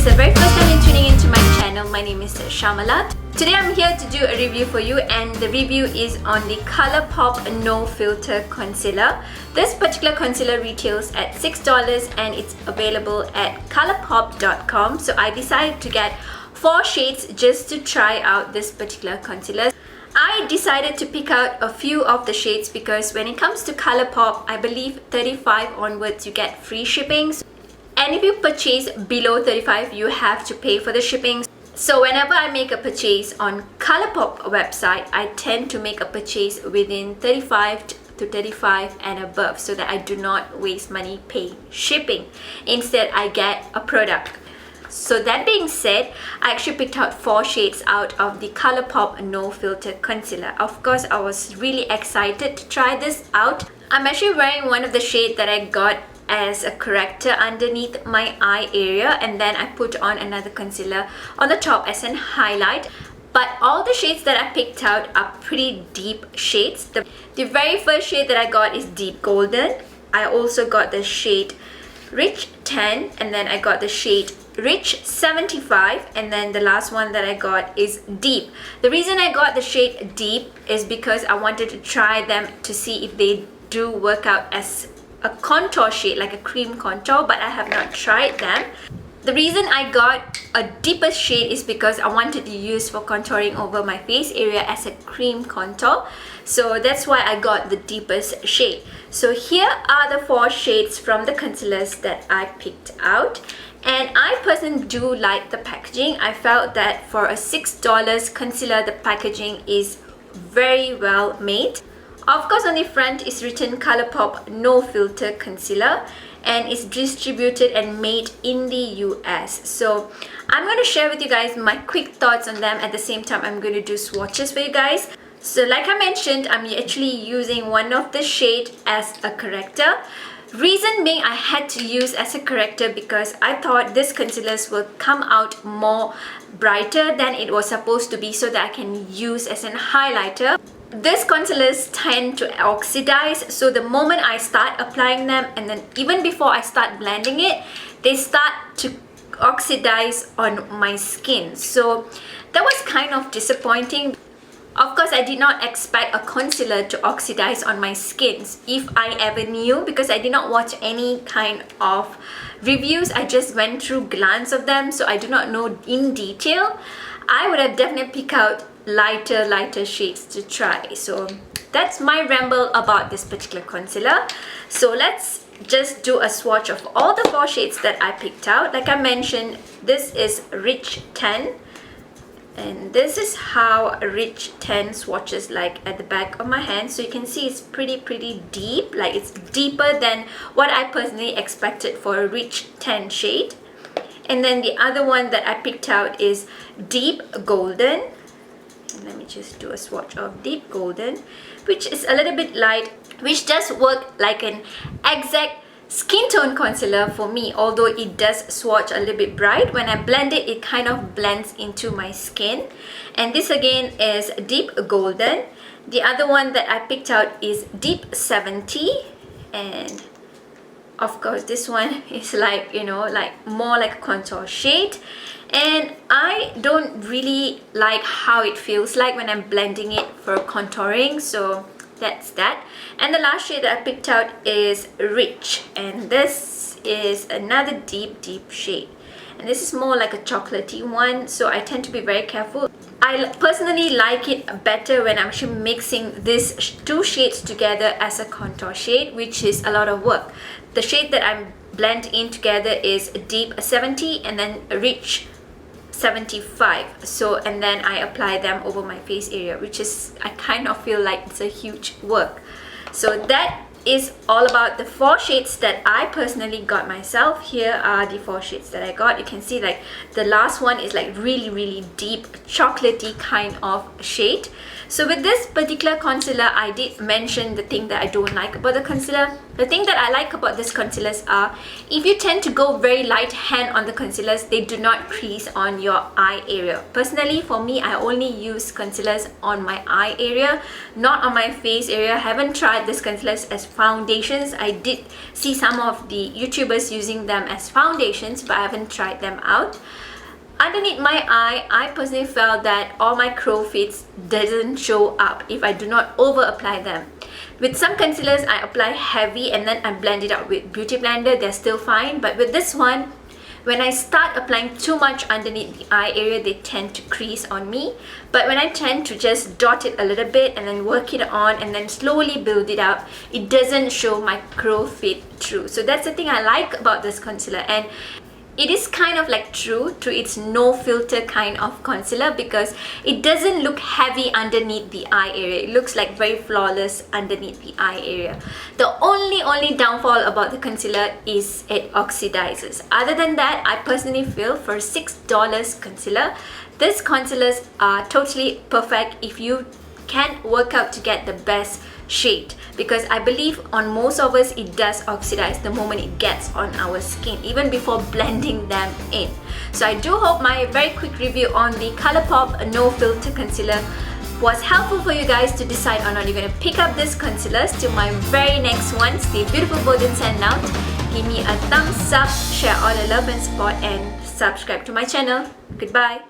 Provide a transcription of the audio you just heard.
is the very first time you're tuning into my channel, my name is Shamala. Today I'm here to do a review for you, and the review is on the Colourpop No Filter Concealer. This particular concealer retails at $6 and it's available at colourpop.com. So I decided to get 4 shades just to try out this particular concealer. I decided to pick out a few of the shades because when it comes to Colourpop, I believe 35 onwards you get free shipping. And if you purchase below 35, you have to pay for the shipping. So whenever I make a purchase on Colourpop website, I tend to make a purchase within 35 to 35 and above so that I do not waste money paying shipping. Instead, I get a product. So that being said, I actually picked out 4 shades out of the Colourpop No Filter Concealer. Of course, I was really excited to try this out. I'm actually wearing one of the shades that I got as a corrector underneath my eye area, and then I put on another concealer on the top as an highlight. But all the shades that I picked out are pretty deep shades. The very first shade that I got is Deep Golden. I also got the shade Rich 10, and then I got the shade Rich 75, and then the last one that I got is Deep. The reason I got the shade Deep is because I wanted to try them to see if they do work out as a contour shade, like a cream contour, but I have not tried them. The reason I got a deeper shade is because I wanted to use for contouring over my face area as a cream contour. So that's why I got the deepest shade. So here are the 4 shades from the concealers that I picked out. And I personally do like the packaging. I felt that for a $6 concealer, the packaging is very well made. Of course, on the front is written Colourpop No Filter Concealer, and it's distributed and made in the US. So I'm going to share with you guys my quick thoughts on them. At the same time, I'm going to do swatches for you guys. So like I mentioned, I'm actually using one of the shade as a corrector. Reason being, I had to use as a corrector because I thought this concealers will come out more brighter than it was supposed to be, so that I can use as an highlighter. These concealers tend to oxidize, so the moment I start applying them, and then even before I start blending it, they start to oxidize on my skin. So that was kind of disappointing. Of course, I did not expect a concealer to oxidize on my skin if I ever knew, because I did not watch any kind of reviews. I just went through glance of them, so I do not know in detail. I would have definitely picked out lighter shades to try. So that's my ramble about this particular concealer. So let's just do a swatch of all the 4 shades that I picked out. Like I mentioned, this is Rich 10. And this is how Rich 10 swatches like at the back of my hand. So you can see it's pretty deep. Like, it's deeper than what I personally expected for a Rich 10 shade. And then the other one that I picked out is Deep Golden. And let me just do a swatch of Deep Golden, which is a little bit light, which does work like an exact skin tone concealer for me, although it does swatch a little bit bright. When I blend it, it kind of blends into my skin. And this again is Deep Golden. The other one that I picked out is Deep 70, and of course this one is like, you know, like more like a contour shade. And I don't really like how it feels like when I'm blending it for contouring, so that's that. And the last shade that I picked out is Rich, and this is another deep shade, and this is more like a chocolatey one, so I tend to be very careful. I personally like it better when I'm actually mixing these 2 shades together as a contour shade, which is a lot of work. The shade that I'm blending in together is Deep 70 and then Rich 75. So, and then I apply them over my face area, which is, I kind of feel like it's a huge work. So that is all about the 4 shades that I personally got myself. Here are the 4 shades that I got. You can see like the last one is like really deep chocolatey kind of shade. So with this particular concealer, I did mention the thing that I don't like about the concealer. The thing that I like about these concealers are, if you tend to go very light hand on the concealers, they do not crease on your eye area. Personally, for me, I only use concealers on my eye area, not on my face area. I haven't tried these concealers as foundations. I did see some of the YouTubers using them as foundations, but I haven't tried them out. Underneath my eye, I personally felt that all my crow's feet doesn't show up if I do not over apply them. With some concealers, I apply heavy and then I blend it out with Beauty Blender. They're still fine, but with this one, when I start applying too much underneath the eye area, they tend to crease on me. But when I tend to just dot it a little bit and then work it on and then slowly build it up, it doesn't show my crow's feet through. So that's the thing I like about this concealer, and it is kind of like true to its no filter kind of concealer because it doesn't look heavy underneath the eye area. It looks like very flawless underneath the eye area. The only downfall about the concealer is it oxidizes. Other than that, I personally feel for $6 concealer, these concealers are totally perfect if you can work out to get the best shade, because I believe on most of us it does oxidize the moment it gets on our skin, even before blending them in. So I do hope my very quick review on the Colourpop No Filter Concealer was helpful for you guys to decide on whether you're going to pick up this concealers. To my very next one, stay beautiful, bold and stand out. Give me a thumbs up, share all the love and support, and subscribe to my channel. Goodbye.